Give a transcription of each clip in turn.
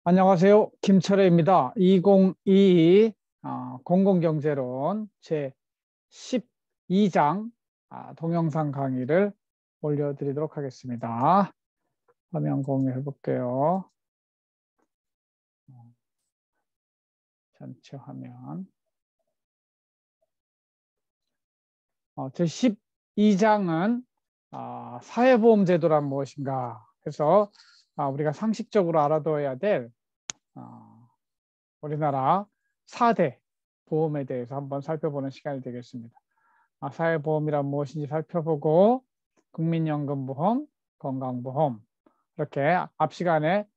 안녕하세요. 김철애입니다. 2022 공공경제론 제12장 동영상 강의를 올려드리도록 하겠습니다. 화면 공유해 볼게요. 전체 화면. 제12장은 사회보험제도란 무엇인가 해서 우리가 상식적으로 알아둬야 될 우리나라 4대 보험에 대해서 한번 살펴보는 시간이 되겠습니다. 사회보험이란 무엇인지 살펴보고 국민연금보험, 건강보험 이렇게 앞 시간에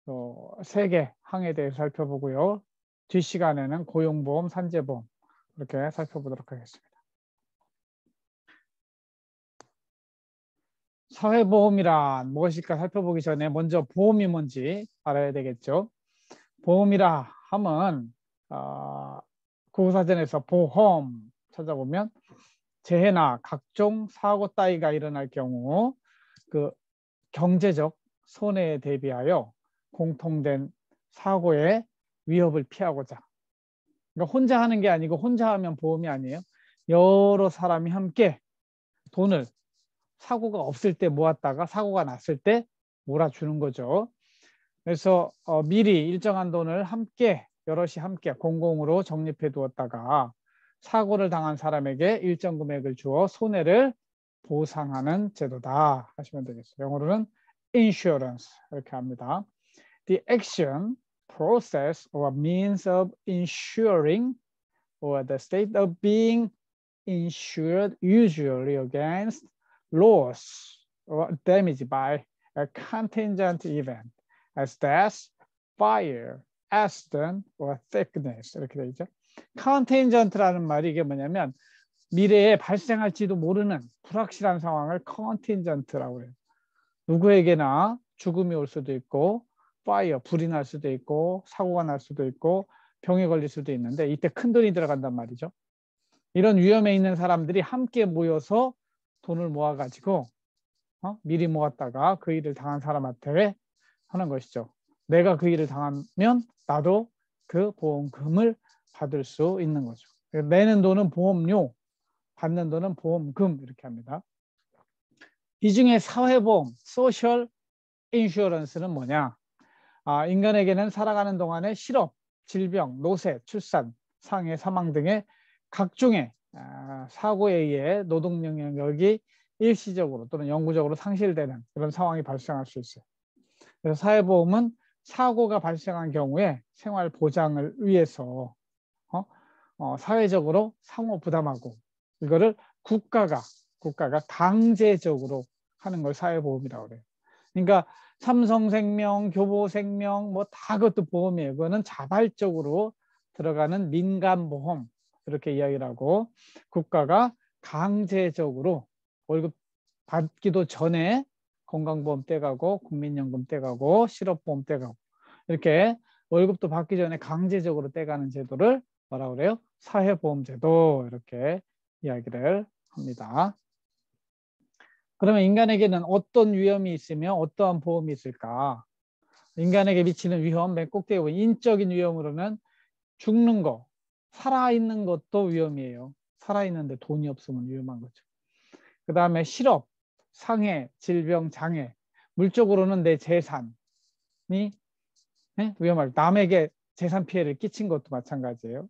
3개 항에 대해서 살펴보고요. 뒷 시간에는 고용보험, 산재보험 이렇게 살펴보도록 하겠습니다. 사회보험이란 무엇일까 살펴보기 전에 먼저 보험이 뭔지 알아야 되겠죠. 보험이라 하면 국어사전에서 보험 찾아보면 재해나 각종 사고 따위가 일어날 경우 그 경제적 손해에 대비하여 공통된 사고의 위협을 피하고자, 그러니까 혼자 하는 게 아니고 혼자 하면 보험이 아니에요. 여러 사람이 함께 돈을 사고가 없을 때 모았다가 사고가 났을 때 몰아주는 거죠. 그래서 미리 일정한 돈을 함께 여럿이 함께 공공으로 적립해 두었다가 사고를 당한 사람에게 일정 금액을 주어 손해를 보상하는 제도다 하시면 되겠어요. 영어로는 insurance 이렇게 합니다. The action, process, or means of insuring or the state of being insured usually against loss or damage by a contingent event as death, fire, accident, or sickness 이렇게 되어 있죠. contingent라는 말이 이게 뭐냐면 미래에 발생할지도 모르는 불확실한 상황을 contingent라고 해요. 누구에게나 죽음이 올 수도 있고 fire, 불이 날 수도 있고 사고가 날 수도 있고 병에 걸릴 수도 있는데 이때 큰 돈이 들어간단 말이죠. 이런 위험에 있는 사람들이 함께 모여서 돈을 모아가지고 미리 모았다가 그 일을 당한 사람한테 하는 것이죠. 내가 그 일을 당하면 나도 그 보험금을 받을 수 있는 거죠. 내는 돈은 보험료, 받는 돈은 보험금 이렇게 합니다. 이 중에 사회보험, 소셜 인슈어런스는 뭐냐? 인간에게는 살아가는 동안에 실업, 질병, 노쇠, 출산, 상해, 사망 등의 각종의 사고에 의해 노동 영향력이 일시적으로 또는 영구적으로 상실되는 그런 상황이 발생할 수 있어요. 그래서 사회보험은 사고가 발생한 경우에 생활 보장을 위해서 사회적으로 상호 부담하고 이거를 국가가 강제적으로 하는 걸 사회보험이라고 그래요. 그러니까 삼성생명, 교보생명 뭐 다 그것도 보험이에요. 그거는 자발적으로 들어가는 민간보험 이렇게 이야기를 하고 국가가 강제적으로 월급 받기도 전에 건강보험 떼가고 국민연금 떼가고 실업보험 떼가고 이렇게 월급도 받기 전에 강제적으로 떼가는 제도를 뭐라고 그래요? 사회보험제도 이렇게 이야기를 합니다. 그러면 인간에게는 어떤 위험이 있으며 어떠한 보험이 있을까? 인간에게 미치는 위험, 맨 꼭대기 보면 인적인 위험으로는 죽는 거, 살아있는 것도 위험이에요. 살아있는데 돈이 없으면 위험한 거죠. 그 다음에 실업, 상해, 질병, 장애, 물적으로는 내 재산이 위험할 남에게 재산 피해를 끼친 것도 마찬가지예요.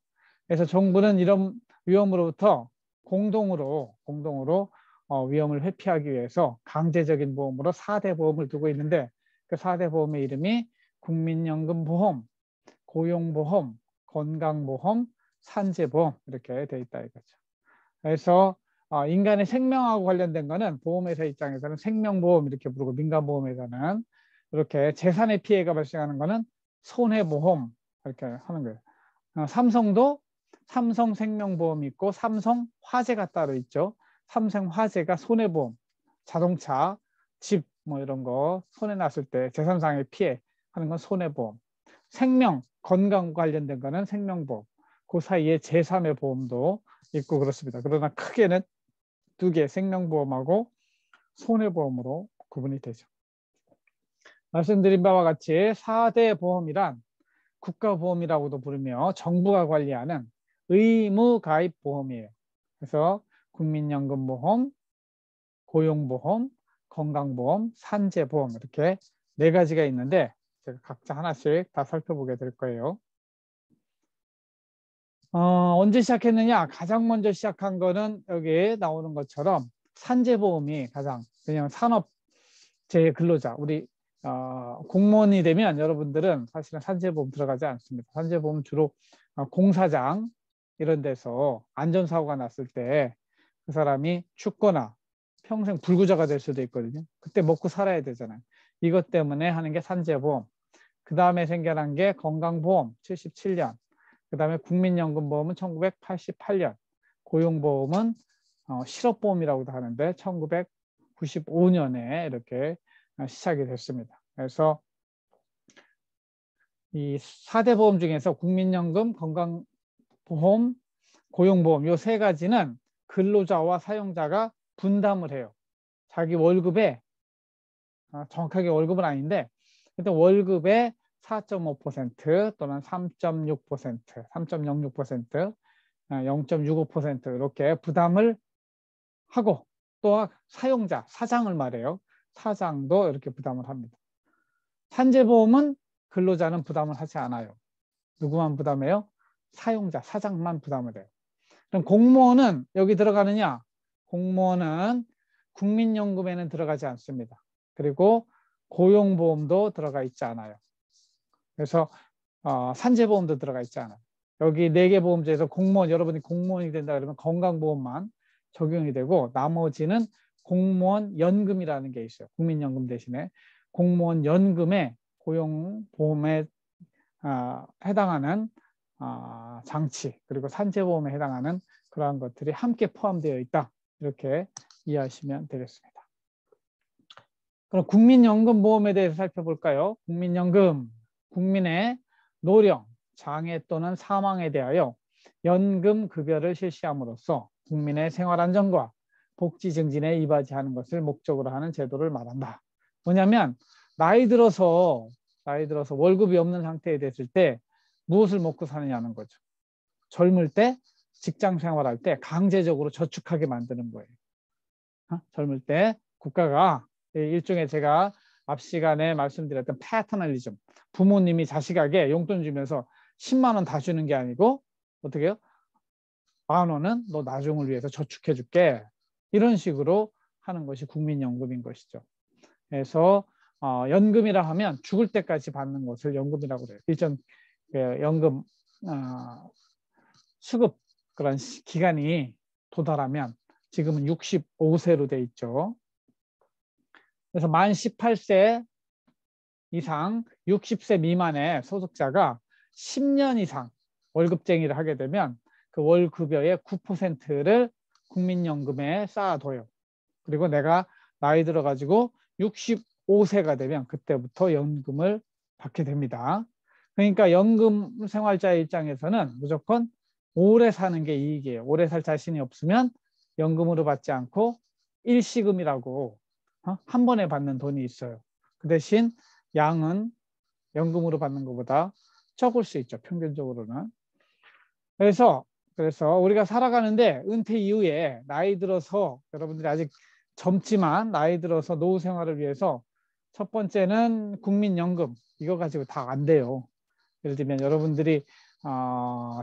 그래서 정부는 이런 위험으로부터 공동으로 위험을 회피하기 위해서 강제적인 보험으로 4대 보험을 두고 있는데 그 4대 보험의 이름이 국민연금보험, 고용보험, 건강보험, 산재보험 이렇게 돼 있다 이거죠. 그래서 인간의 생명하고 관련된 거는 보험회사 입장에서는 생명보험 이렇게 부르고 민간보험에서는 이렇게 재산의 피해가 발생하는 거는 손해보험 이렇게 하는 거예요. 삼성도 삼성생명보험이 있고 삼성화재가 따로 있죠. 삼성화재가 손해보험, 자동차, 집 뭐 이런 거 손해 났을 때 재산상의 피해 하는 건 손해보험. 생명, 건강 관련된 거는 생명보험. 그 사이에 제3의 보험도 있고 그렇습니다. 그러나 크게는 2개 생명보험하고 손해보험으로 구분이 되죠. 말씀드린 바와 같이 4대 보험이란 국가보험이라고도 부르며 정부가 관리하는 의무가입보험이에요. 그래서 국민연금보험, 고용보험, 건강보험, 산재보험 이렇게 4가지가 있는데 제가 각자 하나씩 다 살펴보게 될 거예요. 언제 시작했느냐? 가장 먼저 시작한 거는 여기 나오는 것처럼 산재보험이 가장, 왜냐하면 산업재해 근로자, 우리 공무원이 되면 여러분들은 사실은 산재보험 들어가지 않습니다. 산재보험 주로 공사장 이런 데서 안전사고가 났을 때 그 사람이 죽거나 평생 불구자가 될 수도 있거든요. 그때 먹고 살아야 되잖아요. 이것 때문에 하는 게 산재보험. 그 다음에 생겨난 게 건강보험 77년. 그 다음에 국민연금보험은 1988년. 고용보험은 실업보험이라고도 하는데 1995년에 이렇게 시작이 됐습니다. 그래서 이 4대 보험 중에서 국민연금, 건강보험, 고용보험 이 3가지는 근로자와 사용자가 분담을 해요. 자기 월급에 정확하게 월급은 아닌데 일단 월급의 4.5% 또는 3.6%, 3.06%, 0.65% 이렇게 부담을 하고 또 사용자, 사장을 말해요. 사장도 이렇게 부담을 합니다. 산재보험은 근로자는 부담을 하지 않아요. 누구만 부담해요? 사용자, 사장만 부담을 해요. 그럼 공무원은 여기 들어가느냐? 공무원은 국민연금에는 들어가지 않습니다. 그리고 고용보험도 들어가 있지 않아요. 그래서 산재보험도 들어가 있지 않아요. 여기 4개 보험제에서 공무원, 여러분이 공무원이 된다 그러면 건강보험만 적용이 되고 나머지는 공무원 연금이라는 게 있어요. 국민연금 대신에 공무원 연금에 고용보험에 해당하는 장치 그리고 산재보험에 해당하는 그러한 것들이 함께 포함되어 있다. 이렇게 이해하시면 되겠습니다. 그럼 국민연금보험에 대해서 살펴볼까요? 국민연금, 국민의 노령, 장애 또는 사망에 대하여 연금급여를 실시함으로써 국민의 생활안정과 복지 증진에 이바지하는 것을 목적으로 하는 제도를 말한다. 뭐냐면 나이 들어서 월급이 없는 상태에 됐을 때 무엇을 먹고 사느냐는 거죠. 젊을 때 직장 생활할 때 강제적으로 저축하게 만드는 거예요. 젊을 때 국가가 일종의 제가 앞 시간에 말씀드렸던 패터널리즘, 부모님이 자식에게 용돈 주면서 10만 원 다 주는 게 아니고 어떻게 해요? 10,000원은 너 나중을 위해서 저축해 줄게. 이런 식으로 하는 것이 국민연금인 것이죠. 그래서 연금이라 하면 죽을 때까지 받는 것을 연금이라고 해요. 일정 연금 수급 그런 기간이 도달하면 지금은 65세로 돼 있죠. 그래서 만 18세 이상 60세 미만의 소득자가 10년 이상 월급쟁이를 하게 되면 그 월급여의 9%를 국민연금에 쌓아둬요. 그리고 내가 나이 들어가지고 65세가 되면 그때부터 연금을 받게 됩니다. 그러니까 연금 생활자의 입장에서는 무조건 오래 사는 게 이익이에요. 오래 살 자신이 없으면 연금으로 받지 않고 일시금이라고 한 번에 받는 돈이 있어요. 그 대신 양은 연금으로 받는 것보다 적을 수 있죠. 평균적으로는. 그래서 우리가 살아가는데 은퇴 이후에 나이 들어서 여러분들이 아직 젊지만 나이 들어서 노후 생활을 위해서 첫 번째는 국민연금 이거 가지고 다 안 돼요. 예를 들면 여러분들이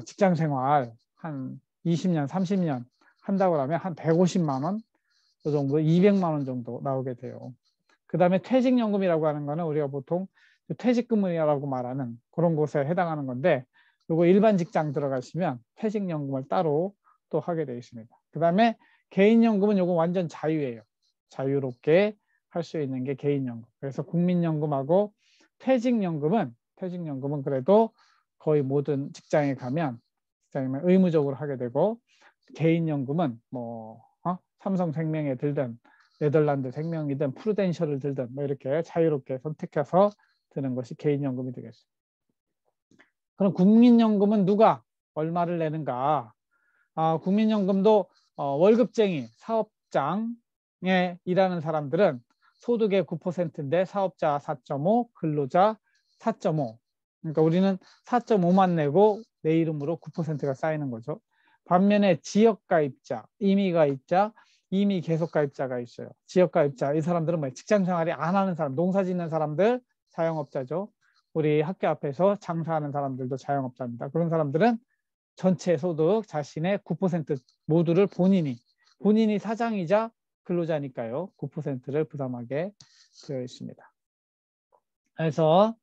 직장 생활 한 20년, 30년 한다고 하면 한 150만 원 그 정도, 200만 원 정도 나오게 돼요. 그 다음에 퇴직연금이라고 하는 거는 우리가 보통 퇴직금이라고 말하는 그런 곳에 해당하는 건데 그리고 일반 직장 들어가시면 퇴직연금을 따로 또 하게 되어 있습니다. 그 다음에 개인연금은 요거 완전 자유예요. 자유롭게 할 수 있는 게 개인연금. 그래서 국민연금하고 퇴직연금은 그래도 거의 모든 직장에 가면 의무적으로 하게 되고 개인연금은 뭐 삼성생명에 들든 네덜란드 생명이든 프루덴셜을 들든 뭐 이렇게 자유롭게 선택해서 드는 것이 개인연금이 되겠습니다. 그럼 국민연금은 누가 얼마를 내는가? 국민연금도 월급쟁이, 사업장에 일하는 사람들은 소득의 9%인데 사업자 4.5, 근로자 4.5. 그러니까 우리는 4.5만 내고 내 이름으로 9%가 쌓이는 거죠. 반면에 지역가입자, 임의가입자, 이미 계속가입자가 있어요. 지역가입자, 이 사람들은 뭐 직장생활이 안 하는 사람, 농사 짓는 사람들 자영업자죠. 우리 학교 앞에서 장사하는 사람들도 자영업자입니다. 그런 사람들은 전체 소득 자신의 9% 모두를 본인이 사장이자 근로자니까요. 9%를 부담하게 되어 있습니다. 그래서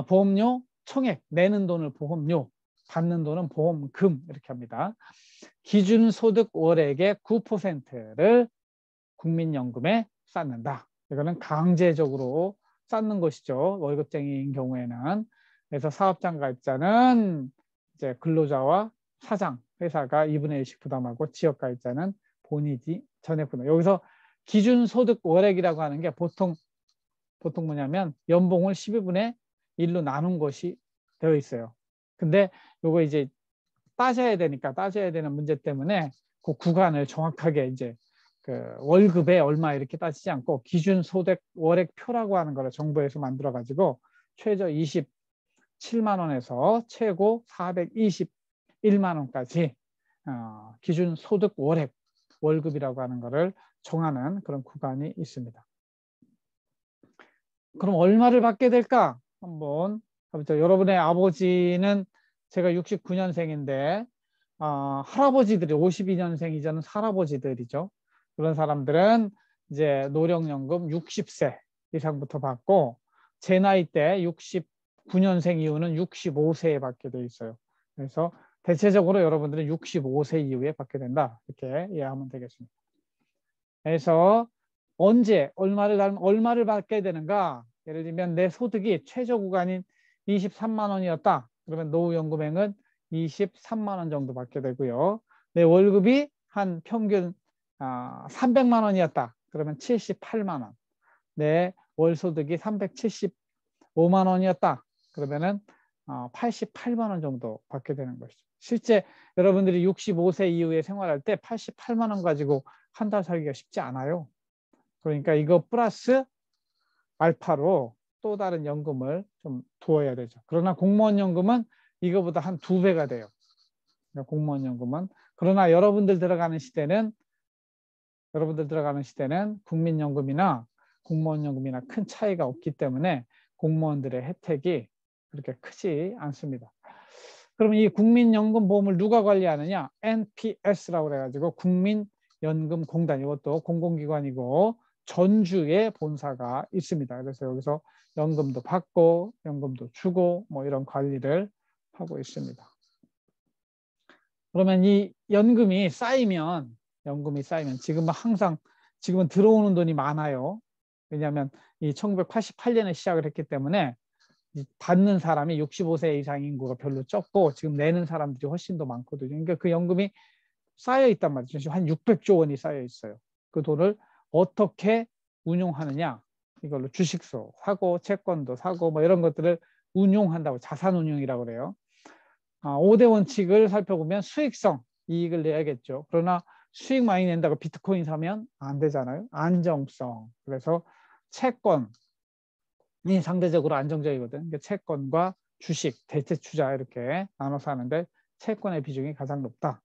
보험료, 총액, 내는 돈을 보험료, 받는 돈은 보험금 이렇게 합니다. 기준소득 월액의 9%를 국민연금에 쌓는다. 이거는 강제적으로 쌓는 것이죠. 월급쟁이인 경우에는. 그래서 사업장 가입자는 이제 근로자와 사장, 회사가 2분의 1씩 부담하고 지역가입자는 본인이 전액 부담. 여기서 기준소득 월액이라고 하는 게 보통 뭐냐면 연봉을 12분의 1로 나눈 것이 되어 있어요. 근데 요거 이제 따져야 되는 문제 때문에 그 구간을 정확하게 이제 그 월급에 얼마 이렇게 따지지 않고 기준 소득 월액표라고 하는 거를 정부에서 만들어 가지고 최저 27만 원에서 최고 421만 원까지 기준 소득 월액 월급이라고 하는 거를 정하는 그런 구간이 있습니다. 그럼 얼마를 받게 될까? 한번 해보죠. 여러분의 아버지는 제가 69년생인데 할아버지들이 52년생 이전은 할아버지들이죠. 그런 사람들은 이제 노령연금 60세 이상부터 받고 제 나이 때 69년생 이후는 65세에 받게 돼 있어요. 그래서 대체적으로 여러분들은 65세 이후에 받게 된다. 이렇게 이해하면 되겠습니다. 그래서 언제 얼마를 받게 되는가? 예를 들면 내 소득이 최저 구간인 23만 원이었다. 그러면 노후연금액은 23만 원 정도 받게 되고요. 내 월급이 한 평균 300만 원이었다. 그러면 78만 원. 내 월소득이 375만 원이었다. 그러면은 88만 원 정도 받게 되는 것이죠. 실제 여러분들이 65세 이후에 생활할 때 88만 원 가지고 한 달 살기가 쉽지 않아요. 그러니까 이거 플러스 알파로 또 다른 연금을 좀 두어야 되죠. 그러나 공무원 연금은 이거보다 한 2배가 돼요. 공무원 연금은. 그러나 여러분들 들어가는 시대는 국민연금이나 공무원 연금이나 큰 차이가 없기 때문에 공무원들의 혜택이 그렇게 크지 않습니다. 그러면 이 국민연금보험을 누가 관리하느냐? NPS라고 그래가지고 국민연금공단, 이것도 공공기관이고 전주에 본사가 있습니다. 그래서 여기서 연금도 받고 연금도 주고 뭐 이런 관리를 하고 있습니다. 그러면 이 연금이 쌓이면 지금은 들어오는 돈이 많아요. 왜냐하면 이 1988년에 시작을 했기 때문에 받는 사람이 65세 이상 인구가 별로 적고 지금 내는 사람들이 훨씬 더 많거든요. 그러니까 그 연금이 쌓여 있단 말이죠. 한 600조 원이 쌓여 있어요. 그 돈을 어떻게 운용하느냐? 이걸로 주식도 사고 채권도 사고 뭐 이런 것들을 운용한다고 자산운용이라고 그래요. 5대 원칙을 살펴보면 수익성, 이익을 내야겠죠. 그러나 수익 많이 낸다고 비트코인 사면 안 되잖아요. 안정성. 그래서 채권이 상대적으로 안정적이거든. 그러니까 채권과 주식, 대체 투자 이렇게 나눠서 하는데 채권의 비중이 가장 높다.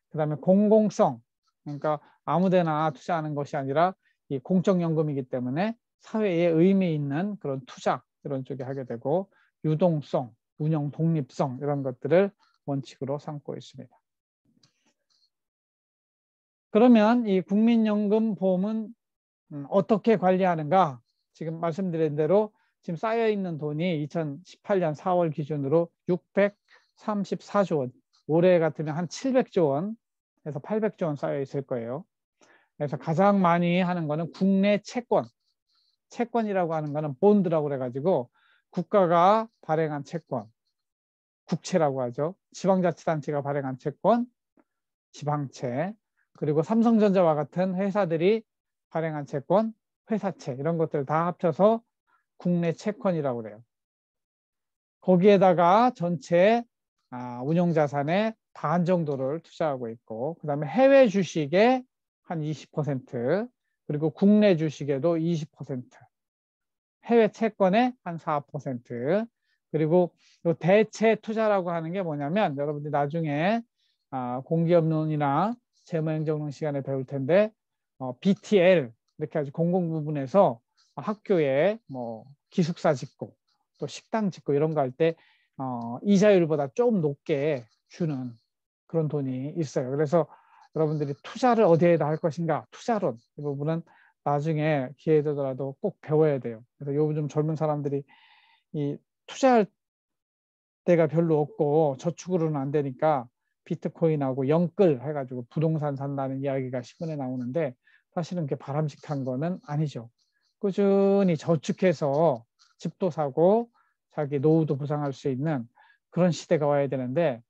그 다음에 공공성. 그러니까 아무데나 투자하는 것이 아니라 이 공적연금이기 때문에 사회에 의미 있는 그런 투자 이런 쪽에 하게 되고 유동성, 운영 독립성 이런 것들을 원칙으로 삼고 있습니다. 그러면 이 국민연금보험은 어떻게 관리하는가? 지금 말씀드린 대로 지금 쌓여있는 돈이 2018년 4월 기준으로 634조 원, 올해 같으면 한 700조 원에서 800조 원 쌓여 있을 거예요. 그래서 가장 많이 하는 거는 국내 채권이라고 하는 거는 본드라고 그래가지고 국가가 발행한 채권, 국채라고 하죠. 지방자치단체가 발행한 채권, 지방채, 그리고 삼성전자와 같은 회사들이 발행한 채권, 회사채 이런 것들 다 합쳐서 국내 채권이라고 그래요. 거기에다가 전체 운용자산의 반 정도를 투자하고 있고 그 다음에 해외 주식의 한 20%, 그리고 국내 주식에도 20%, 해외 채권에 한 4%, 그리고 요 대체 투자라고 하는 게 뭐냐면 여러분들이 나중에 공기업론이나 재무행정론 시간에 배울 텐데 BTL 이렇게 아주 공공 부분에서 학교에 뭐 기숙사 짓고 또 식당 짓고 이런 거 할 때 이자율보다 좀 높게 주는 그런 돈이 있어요. 그래서 여러분들이 투자를 어디에다 할 것인가, 투자론 이 부분은 나중에 기회 되더라도 꼭 배워야 돼요. 그래서 요즘 젊은 사람들이 이 투자할 때가 별로 없고 저축으로는 안 되니까 비트코인하고 영끌 해가지고 부동산 산다는 이야기가 신문에 나오는데 사실은 그게 바람직한 거는 아니죠. 꾸준히 저축해서 집도 사고 자기 노후도 보장할 수 있는 그런 시대가 와야 되는데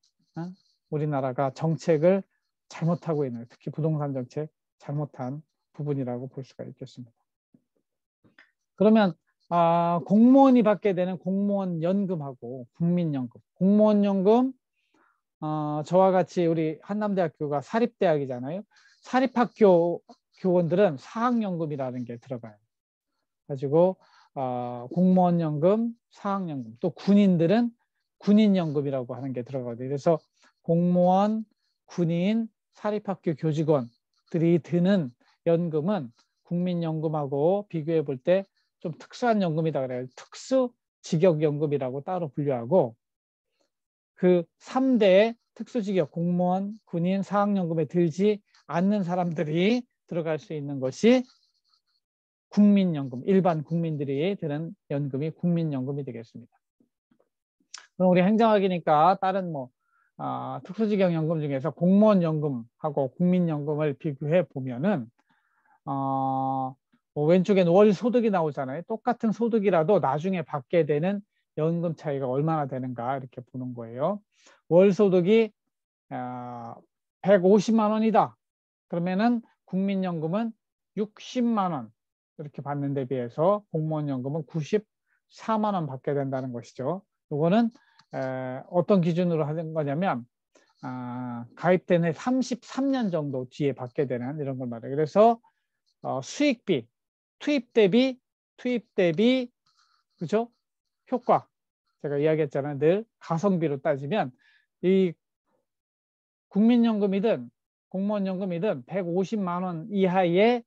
우리나라가 정책을 잘못하고 있는, 특히 부동산 정책 잘못한 부분이라고 볼 수가 있겠습니다. 그러면 공무원이 받게 되는 공무원 연금하고 국민연금, 공무원 연금 저와 같이 우리 한남대학교가 사립대학이잖아요. 사립학교 교원들은 사학연금이라는 게 들어가요. 가지고 공무원 연금, 사학연금, 또 군인들은 군인연금이라고 하는 게 들어가거든요. 그래서 공무원, 군인, 사립학교 교직원들이 드는 연금은 국민연금하고 비교해 볼 때 좀 특수한 연금이다 그래요. 특수직역연금이라고 따로 분류하고 그 3대 특수직역 공무원, 군인, 사학연금에 들지 않는 사람들이 들어갈 수 있는 것이 국민연금, 일반 국민들이 드는 연금이 국민연금이 되겠습니다. 그럼 우리 행정학이니까 다른 특수직역연금 중에서 공무원연금하고 국민연금을 비교해 보면은 왼쪽엔 월소득이 나오잖아요. 똑같은 소득이라도 나중에 받게 되는 연금 차이가 얼마나 되는가 이렇게 보는 거예요. 월소득이 150만 원이다. 그러면은 국민연금은 60만 원 이렇게 받는 데 비해서 공무원연금은 94만 원 받게 된다는 것이죠. 이거는 어떤 기준으로 하는 거냐면 가입된 해 33년 정도 뒤에 받게 되는 이런 걸 말해요. 그래서 수익비, 투입 대비 그죠? 효과 제가 이야기했잖아요. 늘 가성비로 따지면 이 국민연금이든 공무원연금이든 150만 원 이하의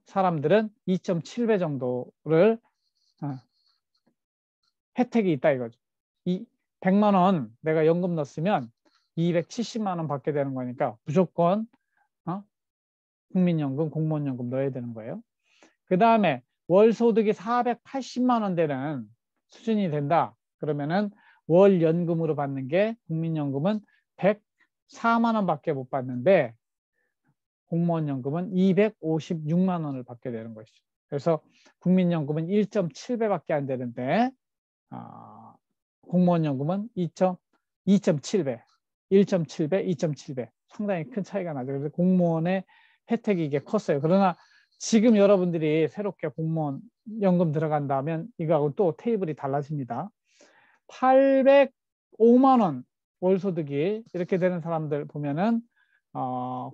사람들은 2.7배 정도를 혜택이 있다 이거죠. 100만 원 내가 연금 넣었으면 270만 원 받게 되는 거니까 무조건 국민연금, 공무원연금 넣어야 되는 거예요. 그 다음에 월소득이 480만 원 되는 수준이 된다. 그러면은 월 연금으로 받는 게 국민연금은 104만 원밖에 못 받는데 공무원연금은 256만 원을 받게 되는 것이죠. 그래서 국민연금은 1.7배밖에 안 되는데 공무원연금은 2.7배, 1.7배, 2.7배 상당히 큰 차이가 나죠. 그래서 공무원의 혜택이 이게 컸어요. 그러나 지금 여러분들이 새롭게 공무원 연금 들어간다면 이거하고 또 테이블이 달라집니다. 805만 원 월소득이 이렇게 되는 사람들 보면은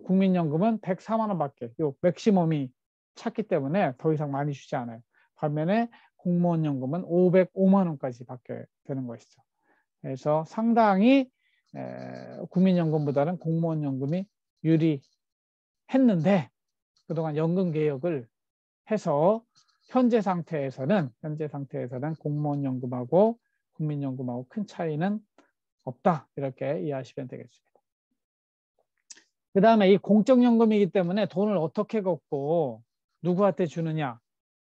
국민연금은 104만 원밖에 요 맥시멈이 찼기 때문에 더 이상 많이 주지 않아요. 반면에 공무원연금은 505만 원까지 받게 되는 것이죠. 그래서 상당히 국민연금보다는 공무원연금이 유리했는데 그동안 연금 개혁을 해서 현재 상태에서는 공무원연금하고 국민연금하고 큰 차이는 없다 이렇게 이해하시면 되겠습니다. 그 다음에 이 공적연금이기 때문에 돈을 어떻게 걷고 누구한테 주느냐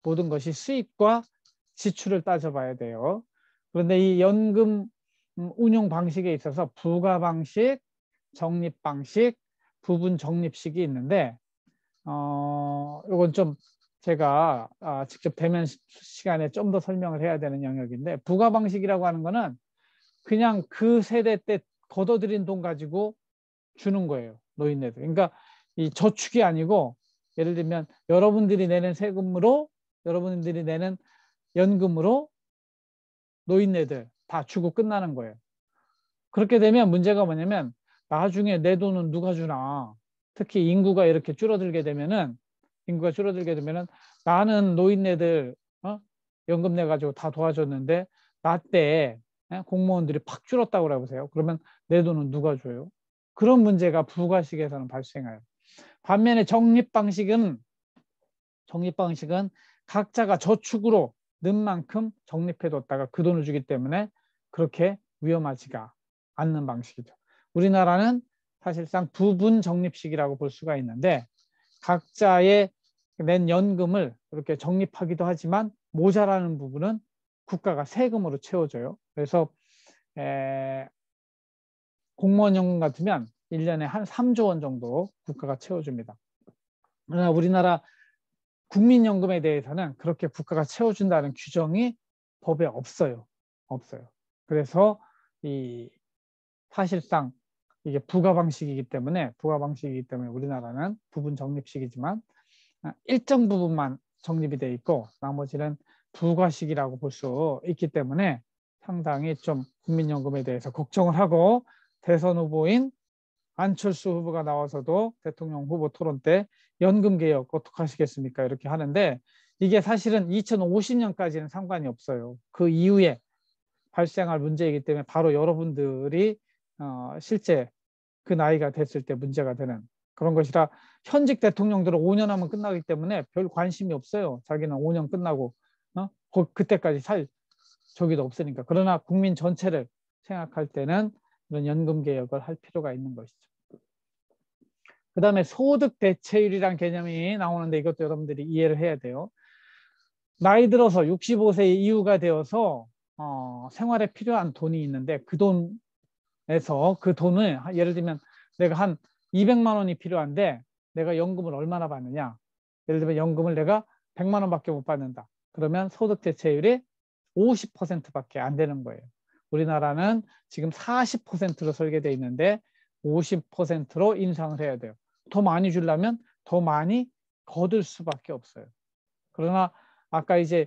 모든 것이 수입과 지출을 따져봐야 돼요. 그런데 이 연금 운용 방식에 있어서 부과 방식, 적립 방식, 부분 적립식이 있는데 이건 좀 제가 직접 대면 시간에 좀 더 설명을 해야 되는 영역인데 부과 방식이라고 하는 거는 그냥 그 세대 때 걷어들인 돈 가지고 주는 거예요. 노인네들. 그러니까 이 저축이 아니고 예를 들면 여러분들이 내는 세금으로 여러분들이 내는 연금으로 노인네들 다 주고 끝나는 거예요. 그렇게 되면 문제가 뭐냐면 나중에 내 돈은 누가 주나 특히 인구가 이렇게 줄어들게 되면은 나는 노인네들 연금 내 가지고 다 도와줬는데 나 때 공무원들이 팍 줄었다고 해보세요. 그러면 내 돈은 누가 줘요? 그런 문제가 부가식에서는 발생해요. 반면에 적립방식은 각자가 저축으로 는 만큼 적립해뒀다가 그 돈을 주기 때문에 그렇게 위험하지가 않는 방식이죠. 우리나라는 사실상 부분 적립식이라고 볼 수가 있는데 각자의 낸 연금을 이렇게 적립하기도 하지만 모자라는 부분은 국가가 세금으로 채워줘요. 그래서 공무원 연금 같으면 1년에 한 3조 원 정도 국가가 채워줍니다. 그러나 우리나라 국민연금에 대해서는 그렇게 국가가 채워준다는 규정이 법에 없어요. 그래서 사실상 이게 부가 방식이기 때문에 우리나라는 부분 적립식이지만 일정 부분만 적립이 돼 있고 나머지는 부가식이라고 볼 수 있기 때문에 상당히 좀 국민연금에 대해서 걱정을 하고 대선 후보인 안철수 후보가 나와서도 대통령 후보 토론 때 연금개혁 어떡하시겠습니까? 이렇게 하는데 이게 사실은 2050년까지는 상관이 없어요. 그 이후에 발생할 문제이기 때문에 바로 여러분들이 실제 그 나이가 됐을 때 문제가 되는 그런 것이라 현직 대통령들은 5년 하면 끝나기 때문에 별 관심이 없어요. 자기는 5년 끝나고 그때까지 살 저기도 없으니까. 그러나 국민 전체를 생각할 때는 이런 연금 개혁을 할 필요가 있는 것이죠. 그 다음에 소득 대체율이란 개념이 나오는데 이것도 여러분들이 이해를 해야 돼요. 나이 들어서 65세 이후가 되어서 생활에 필요한 돈이 있는데 그 돈에서 그 돈을 예를 들면 내가 한 200만 원이 필요한데 내가 연금을 얼마나 받느냐. 예를 들면 연금을 내가 100만 원밖에 못 받는다. 그러면 소득 대체율이 50%밖에 안 되는 거예요. 우리나라는 지금 40%로 설계되어 있는데 50%로 인상을 해야 돼요. 더 많이 주려면 더 많이 거둘 수밖에 없어요. 그러나 아까 이제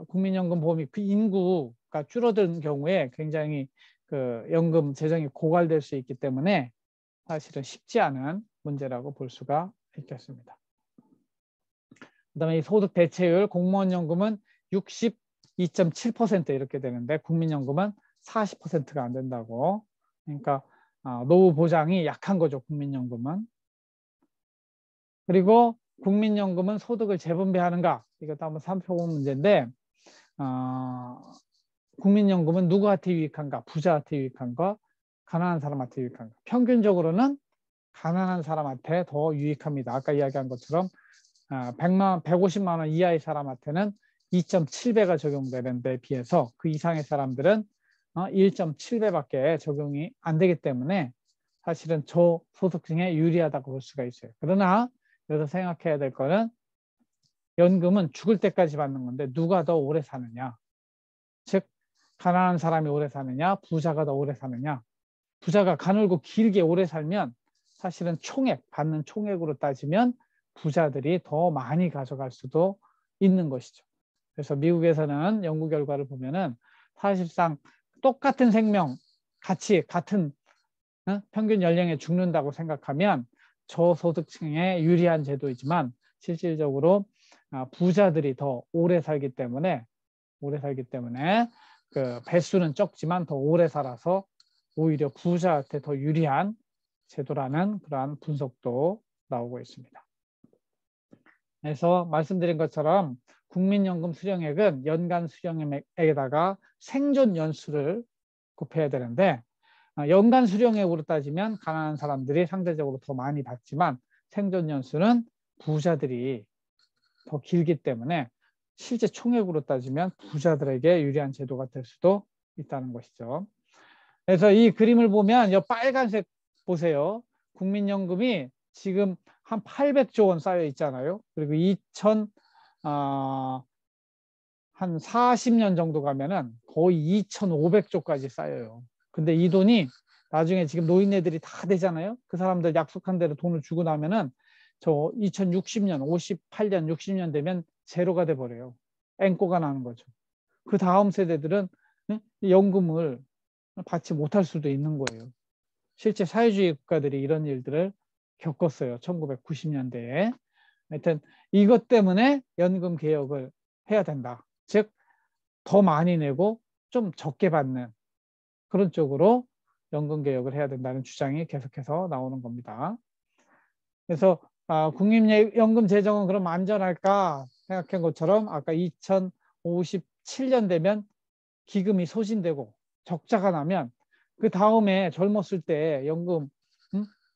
국민연금 보험이 그 인구가 줄어든 경우에 굉장히 그 연금 재정이 고갈될 수 있기 때문에 사실은 쉽지 않은 문제라고 볼 수가 있겠습니다. 그다음에 이 소득 대체율 공무원 연금은 62.7% 이렇게 되는데 국민연금은 40%가 안 된다고. 그러니까 노후 보장이 약한 거죠, 국민연금은. 그리고 국민연금은 소득을 재분배하는가? 이것도 한번 살펴본 문제인데 국민연금은 누구한테 유익한가? 부자한테 유익한가? 가난한 사람한테 유익한가? 평균적으로는 가난한 사람한테 더 유익합니다. 아까 이야기한 것처럼 150만 원 이하의 사람한테는 2.7배가 적용되는 데 비해서 그 이상의 사람들은 1.7배밖에 적용이 안 되기 때문에 사실은 저소득층에 유리하다고 볼 수가 있어요. 그러나 여기서 생각해야 될 거는 연금은 죽을 때까지 받는 건데 누가 더 오래 사느냐. 즉 가난한 사람이 오래 사느냐 부자가 더 오래 사느냐. 부자가 가늘고 길게 오래 살면 사실은 받는 총액으로 따지면 부자들이 더 많이 가져갈 수도 있는 것이죠. 그래서 미국에서는 연구 결과를 보면은 사실상 똑같은 생명, 같은 평균 연령에 죽는다고 생각하면 저소득층에 유리한 제도이지만 실질적으로 부자들이 더 오래 살기 때문에 그 배수는 적지만 더 오래 살아서 오히려 부자한테 더 유리한 제도라는 그러한 분석도 나오고 있습니다. 그래서 말씀드린 것처럼 국민연금 수령액은 연간 수령액에다가 생존 연수를 곱해야 되는데 연간 수령액으로 따지면 가난한 사람들이 상대적으로 더 많이 받지만 생존 연수는 부자들이 더 길기 때문에 실제 총액으로 따지면 부자들에게 유리한 제도가 될 수도 있다는 것이죠. 그래서 이 그림을 보면 이 빨간색 보세요. 국민연금이 지금 한 800조 원 쌓여 있잖아요. 그리고 한 40년 정도 가면은 거의 2,500조까지 쌓여요. 근데 이 돈이 나중에 지금 노인네들이 다 되잖아요. 그 사람들 약속한 대로 돈을 주고 나면은 저 2060년, 58년, 60년 되면 제로가 돼 버려요. 앵꼬가 나는 거죠. 그 다음 세대들은 연금을 받지 못할 수도 있는 거예요. 실제 사회주의 국가들이 이런 일들을 겪었어요. 1990년대에. 하여튼 이것 때문에 연금 개혁을 해야 된다. 즉 더 많이 내고 좀 적게 받는 그런 쪽으로 연금 개혁을 해야 된다는 주장이 계속해서 나오는 겁니다. 그래서 국민연금 재정은 그럼 안전할까 생각한 것처럼 아까 2057년 되면 기금이 소진되고 적자가 나면 그 다음에 젊었을 때 연금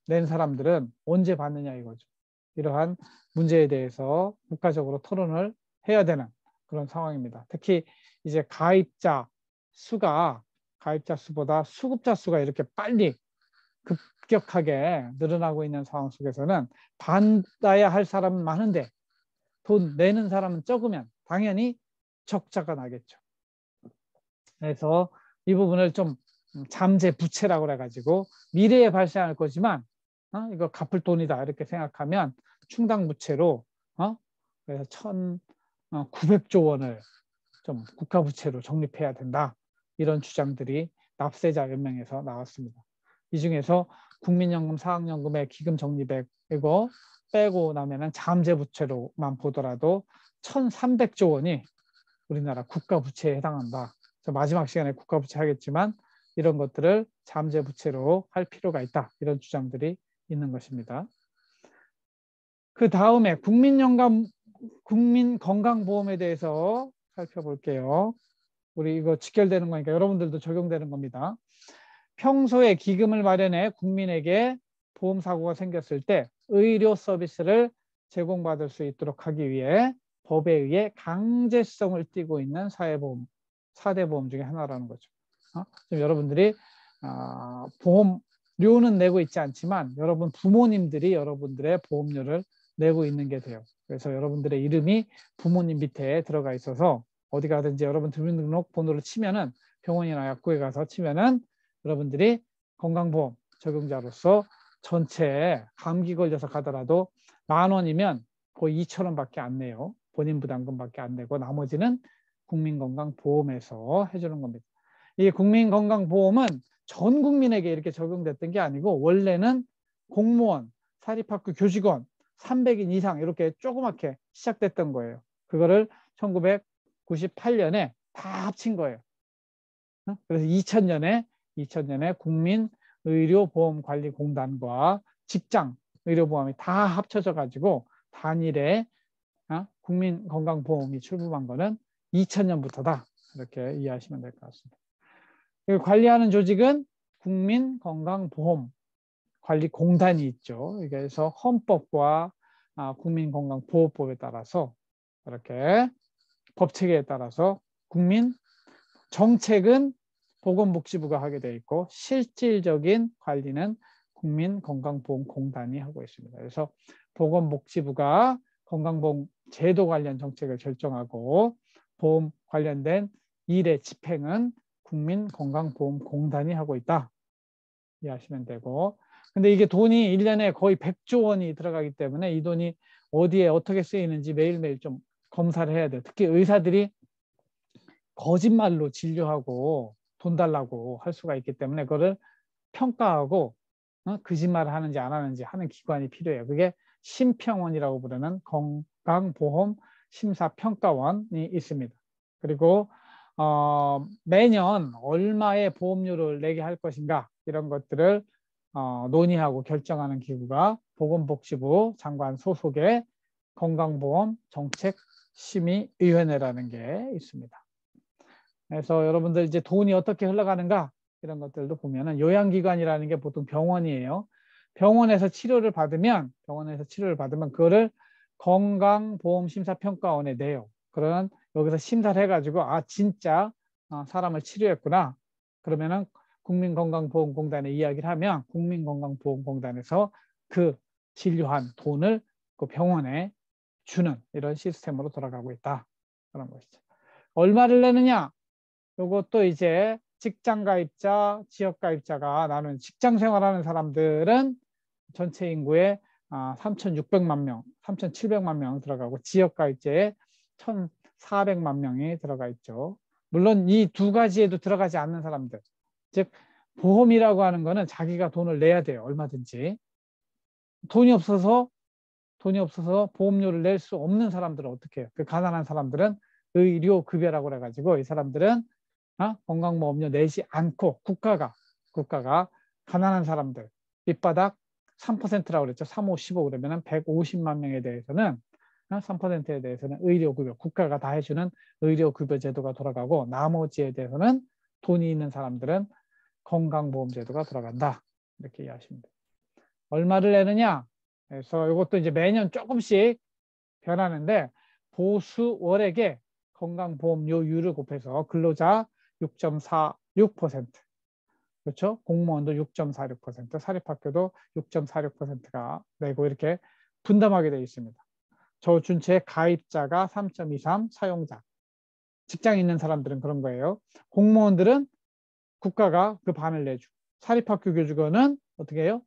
낸 사람들은 언제 받느냐 이거죠. 이러한 문제에 대해서 국가적으로 토론을 해야 되는 그런 상황입니다. 특히 이제 가입자 수보다 수급자 수가 이렇게 빨리 급격하게 늘어나고 있는 상황 속에서는 받아야 할 사람은 많은데 돈 내는 사람은 적으면 당연히 적자가 나겠죠. 그래서 이 부분을 좀 잠재 부채라고 해가지고 미래에 발생할 거지만 이거 갚을 돈이다 이렇게 생각하면 충당 부채로 그래서 1,900조 원을 좀 국가 부채로 적립해야 된다. 이런 주장들이 납세자 연맹에서 나왔습니다. 이 중에서 국민연금, 사학연금의 기금 적립액이고 빼고 나면은 잠재 부채로만 보더라도 1,300조 원이 우리나라 국가 부채에 해당한다. 마지막 시간에 국가 부채 하겠지만 이런 것들을 잠재 부채로 할 필요가 있다. 이런 주장들이 있는 것입니다. 그 다음에 국민건강보험에 대해서 살펴볼게요. 우리 이거 직결되는 거니까 여러분들도 적용되는 겁니다. 평소에 기금을 마련해 국민에게 보험사고가 생겼을 때 의료 서비스를 제공받을 수 있도록 하기 위해 법에 의해 강제성을 띠고 있는 사회보험, 4대 보험 중에 하나라는 거죠. 지금 여러분들이 보험료는 내고 있지 않지만 여러분 부모님들이 여러분들의 보험료를 내고 있는 게 돼요. 그래서 여러분들의 이름이 부모님 밑에 들어가 있어서 어디 가든지 여러분 주민등록 번호를 치면은 병원이나 약국에 가서 치면은 여러분들이 건강보험 적용자로서 전체 감기 걸려서 가더라도 10,000원이면 거의 2,000원밖에 안 내요. 본인 부담금밖에 안 내고 나머지는 국민건강보험에서 해주는 겁니다. 이 국민건강보험은 전 국민에게 이렇게 적용됐던 게 아니고 원래는 공무원, 사립학교 교직원 300인 이상 이렇게 조그맣게 시작됐던 거예요. 그거를 1998년에 다 합친 거예요. 그래서 2000년에 국민의료보험관리공단과 직장의료보험이 다 합쳐져 가지고 단일의 국민건강보험이 출범한 거는 2000년부터다. 이렇게 이해하시면 될 것 같습니다. 관리하는 조직은 국민건강보험관리공단이 있죠. 그래서 헌법과 국민건강보호법에 따라서 이렇게 법체계에 따라서 국민 정책은 보건복지부가 하게 되어 있고 실질적인 관리는 국민건강보험공단이 하고 있습니다. 그래서 보건복지부가 건강보험 제도 관련 정책을 결정하고 보험 관련된 일의 집행은 국민건강보험공단이 하고 있다. 이해하시면 되고 근데 이게 돈이 1년에 거의 100조 원이 들어가기 때문에 이 돈이 어디에 어떻게 쓰이는지 매일매일 좀 검사를 해야 돼요. 특히 의사들이 거짓말로 진료하고 돈 달라고 할 수가 있기 때문에 그거를 평가하고 거짓말을 하는지 안 하는지 하는 기관이 필요해요. 그게 심평원이라고 부르는 건강보험 심사평가원이 있습니다. 그리고 매년 얼마의 보험료를 내게 할 것인가 이런 것들을 논의하고 결정하는 기구가 보건복지부 장관 소속의 건강보험 정책심의위원회라는 게 있습니다. 그래서 여러분들 이제 돈이 어떻게 흘러가는가 이런 것들도 보면은 요양기관이라는 게 보통 병원이에요. 병원에서 치료를 받으면 그거를 건강보험심사평가원에 내요. 그러면 여기서 심사를 해가지고 진짜 사람을 치료했구나. 그러면은 국민건강보험공단에 이야기를 하면 국민건강보험공단에서 그 진료한 돈을 그 병원에 주는 이런 시스템으로 돌아가고 있다. 그런 것이죠. 얼마를 내느냐? 이것도 이제 직장가입자, 지역가입자가 나눈 직장생활하는 사람들은 전체 인구의 3,600만 명, 3,700만 명 들어가고 지역가입자에 1,400만 명이 들어가 있죠. 물론 이 두 가지에도 들어가지 않는 사람들, 즉 보험이라고 하는 거는 자기가 돈을 내야 돼요. 얼마든지. 돈이 없어서 보험료를 낼 수 없는 사람들은 어떻게 해요? 그 가난한 사람들은 의료급여라고 그래가지고 이 사람들은 건강보험료 내지 않고 국가가 가난한 사람들 밑바닥 3%라고 그랬죠. 3, 5, 15 그러면 150만 명에 대해서는 3%에 대해서는 의료급여, 국가가 다 해주는 의료급여 제도가 돌아가고 나머지에 대해서는 돈이 있는 사람들은 건강보험 제도가 돌아간다. 이렇게 이해하시면 돼요. 얼마를 내느냐? 그래서 이것도 이제 매년 조금씩 변하는데 보수 월액의 건강보험료율을 곱해서 근로자 6.46%, 그렇죠? 공무원도 6.46%, 사립학교도 6.46%가 내고 이렇게 분담하게 되어 있습니다. 저준체 가입자가 3.23, 사용자. 직장 있는 사람들은 그런 거예요. 공무원들은 국가가 그 반을 내주고, 사립학교 교직원은 어떻게 해요?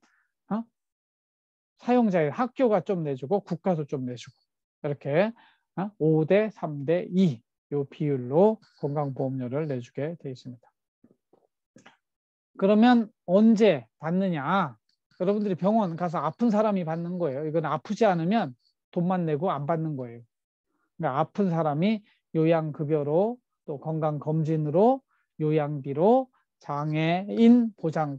사용자의 학교가 좀 내주고 국가도 좀 내주고 이렇게 5대 3대 2 이 비율로 건강보험료를 내주게 되어 있습니다. 그러면 언제 받느냐? 여러분들이 병원 가서 아픈 사람이 받는 거예요. 이건 아프지 않으면 돈만 내고 안 받는 거예요. 그러니까 아픈 사람이 요양급여로 또 건강검진으로 요양비로 장애인 보장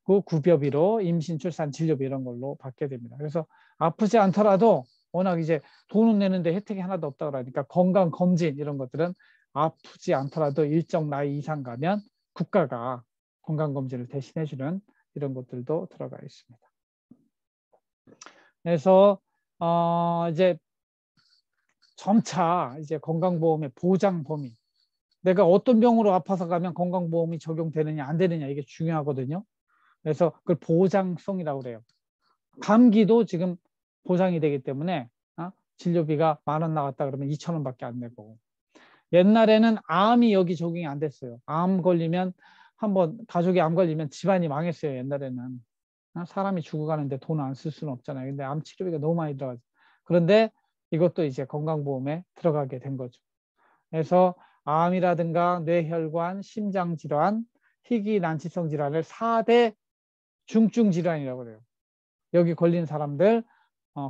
그 급여비로 임신, 출산, 진료비 이런 걸로 받게 됩니다. 그래서 아프지 않더라도 워낙 이제 돈은 내는데 혜택이 하나도 없다 그러니까 건강검진 이런 것들은 아프지 않더라도 일정 나이 이상 가면 국가가 건강검진을 대신해주는 이런 것들도 들어가 있습니다. 그래서 이제 점차 이제 건강보험의 보장 범위, 내가 어떤 병으로 아파서 가면 건강보험이 적용되느냐 안 되느냐 이게 중요하거든요. 그래서 그걸 보장성이라고 그래요. 감기도 지금 보장이 되기 때문에 진료비가 10,000원 나갔다 그러면 2,000원밖에 안 내고, 옛날에는 암이 여기 적용이 안 됐어요. 암 걸리면 한번 가족이 암 걸리면 집안이 망했어요. 옛날에는 사람이 죽어가는데 돈 안 쓸 수는 없잖아요. 근데 암 치료비가 너무 많이 들어가죠. 그런데 이것도 이제 건강보험에 들어가게 된 거죠. 그래서 암이라든가 뇌혈관, 심장질환, 희귀 난치성 질환을 4대 중증 질환이라고 그래요. 여기 걸린 사람들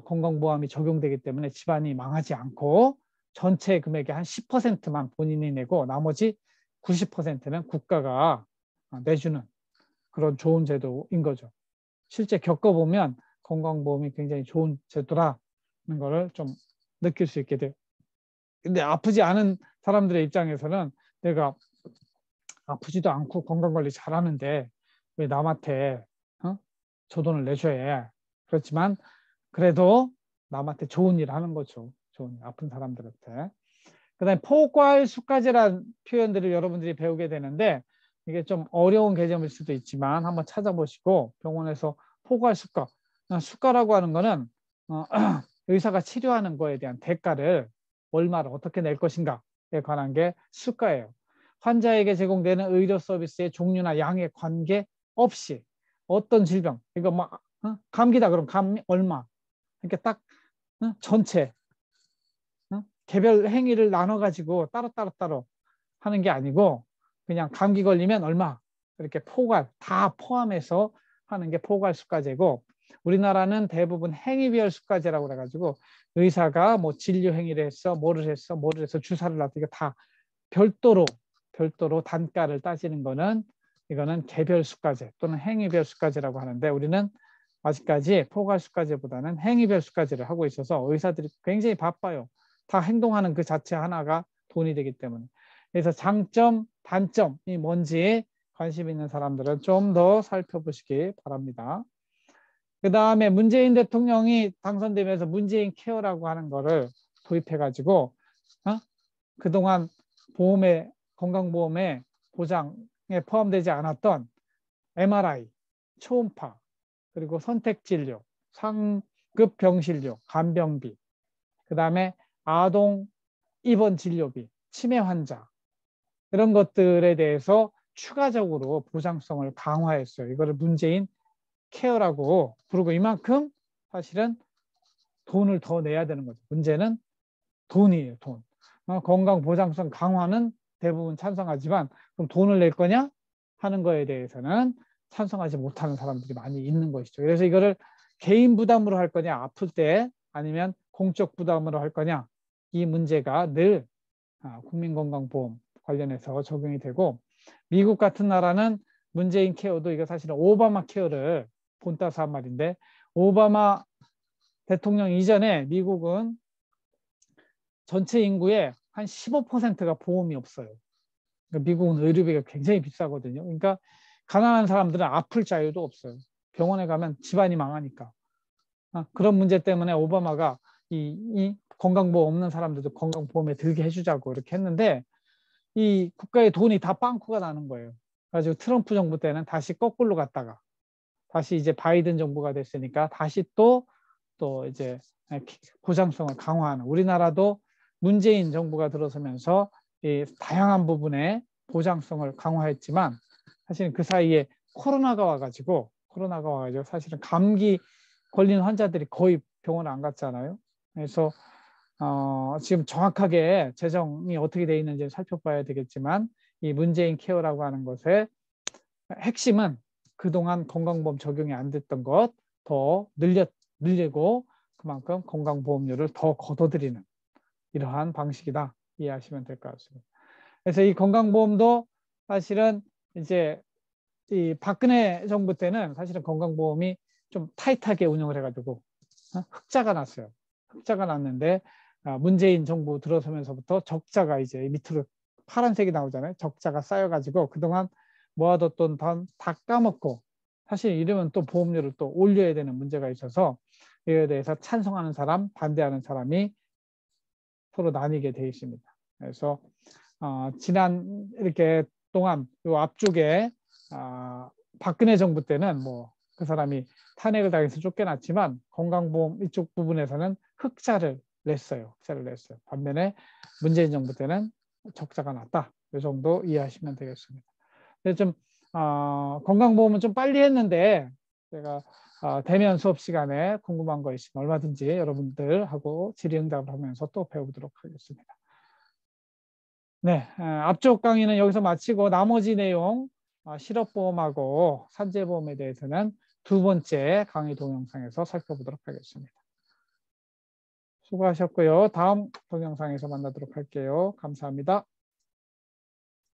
건강보험이 적용되기 때문에 집안이 망하지 않고 전체 금액의 한 10%만 본인이 내고 나머지 90%는 국가가 내주는 그런 좋은 제도인 거죠. 실제 겪어보면 건강보험이 굉장히 좋은 제도라는 거를 좀 느낄 수 있게 돼요. 근데 아프지 않은 사람들의 입장에서는 내가 아프지도 않고 건강관리 잘하는데 왜 남한테 저 돈을 내줘야 해. 그렇지만 그래도 남한테 좋은 일 하는 거죠. 좋은 일, 아픈 사람들한테. 그 다음에 포괄수가제라는 표현들을 여러분들이 배우게 되는데 이게 좀 어려운 개념일 수도 있지만 한번 찾아보시고 병원에서 포괄수가, 수가라고 하는 거는 의사가 치료하는 거에 대한 대가를 얼마를 어떻게 낼 것인가에 관한 게 수가예요. 환자에게 제공되는 의료 서비스의 종류나 양에 관계없이 어떤 질병, 이거 막 감기다 그럼 감 얼마, 이렇게 딱 전체 개별 행위를 나눠가지고 따로 하는 게 아니고 그냥 감기 걸리면 얼마 이렇게 포괄 다 포함해서 하는 게 포괄수가제고, 우리나라는 대부분 행위별 수가제라고 그래가지고 의사가 뭐 진료 행위를 했어 뭐를 해서 주사를 놨다 이거 다 별도로 단가를 따지는 거는 이거는 개별 수가제 또는 행위별 수가제라고 하는데, 우리는 아직까지 포괄수가제보다는 행위별 수가제를 하고 있어서 의사들이 굉장히 바빠요. 다 행동하는 그 자체 하나가 돈이 되기 때문에. 그래서 장점, 단점이 뭔지 관심 있는 사람들은 좀 더 살펴보시기 바랍니다. 그 다음에 문재인 대통령이 당선되면서 문재인 케어라고 하는 거를 도입해가지고 그동안 보험에, 건강보험에 보장에 포함되지 않았던 MRI, 초음파, 그리고 선택진료, 상급 병실료, 간병비, 그 다음에 아동 입원 진료비, 치매 환자 이런 것들에 대해서 추가적으로 보장성을 강화했어요. 이거를 문재인 케어라고 부르고 이만큼 사실은 돈을 더 내야 되는 거죠. 문제는 돈이에요. 돈. 건강 보장성 강화는 대부분 찬성하지만 그럼 돈을 낼 거냐 하는 거에 대해서는 찬성하지 못하는 사람들이 많이 있는 것이죠. 그래서 이거를 개인 부담으로 할 거냐, 아플 때, 아니면 공적 부담으로 할 거냐, 이 문제가 늘 국민건강보험 관련해서 적용이 되고, 미국 같은 나라는 문재인 케어도 이거 사실은 오바마 케어를 본따서 한 말인데, 오바마 대통령 이전에 미국은 전체 인구의 한 15%가 보험이 없어요. 그러니까 미국은 의료비가 굉장히 비싸거든요. 그러니까 가난한 사람들은 아플 자유도 없어요. 병원에 가면 집안이 망하니까. 그런 문제 때문에 오바마가 이 건강보험 없는 사람들도 건강보험에 들게 해주자고 이렇게 했는데, 이 국가의 돈이 다 빵꾸가 나는 거예요. 그래가지고 트럼프 정부 때는 다시 거꾸로 갔다가 다시 이제 바이든 정부가 됐으니까 다시 또 이제 보장성을 강화하는, 우리나라도 문재인 정부가 들어서면서 이 다양한 부분에 보장성을 강화했지만, 사실은 그 사이에 코로나가 와가지고 사실은 감기 걸린 환자들이 거의 병원을 안 갔잖아요. 그래서 지금 정확하게 재정이 어떻게 돼 있는지 살펴봐야 되겠지만, 이 문재인 케어라고 하는 것의 핵심은 그동안 건강보험 적용이 안 됐던 것 더 늘리고 그만큼 건강보험료를 더 걷어들이는 이러한 방식이다, 이해하시면 될 것 같습니다. 그래서 이 건강보험도 사실은 이제 이 박근혜 정부 때는 사실은 건강보험이 좀 타이트하게 운영을 해가지고 흑자가 났어요. 흑자가 났는데 문재인 정부 들어서면서부터 적자가 이제 밑으로 파란색이 나오잖아요. 적자가 쌓여가지고 그동안 모아뒀던 돈 다 까먹고, 사실 이러면 또 보험료를 또 올려야 되는 문제가 있어서 이에 대해서 찬성하는 사람, 반대하는 사람이 서로 나뉘게 돼 있습니다. 그래서 지난 이렇게 동안 요 앞쪽에 박근혜 정부 때는 뭐 그 사람이 탄핵을 당해서 쫓겨났지만 건강보험 이쪽 부분에서는 흑자를 냈어요. 반면에 문재인 정부 때는 적자가 났다. 이 정도 이해하시면 되겠습니다. 좀 건강보험은 좀 빨리 했는데, 제가 대면 수업 시간에 궁금한 거 있으면 얼마든지 여러분들하고 질의응답을 하면서 또 배워보도록 하겠습니다. 네, 앞쪽 강의는 여기서 마치고 나머지 내용, 실업보험하고 산재보험에 대해서는 두 번째 강의 동영상에서 살펴보도록 하겠습니다. 수고하셨고요. 다음 동영상에서 만나도록 할게요. 감사합니다.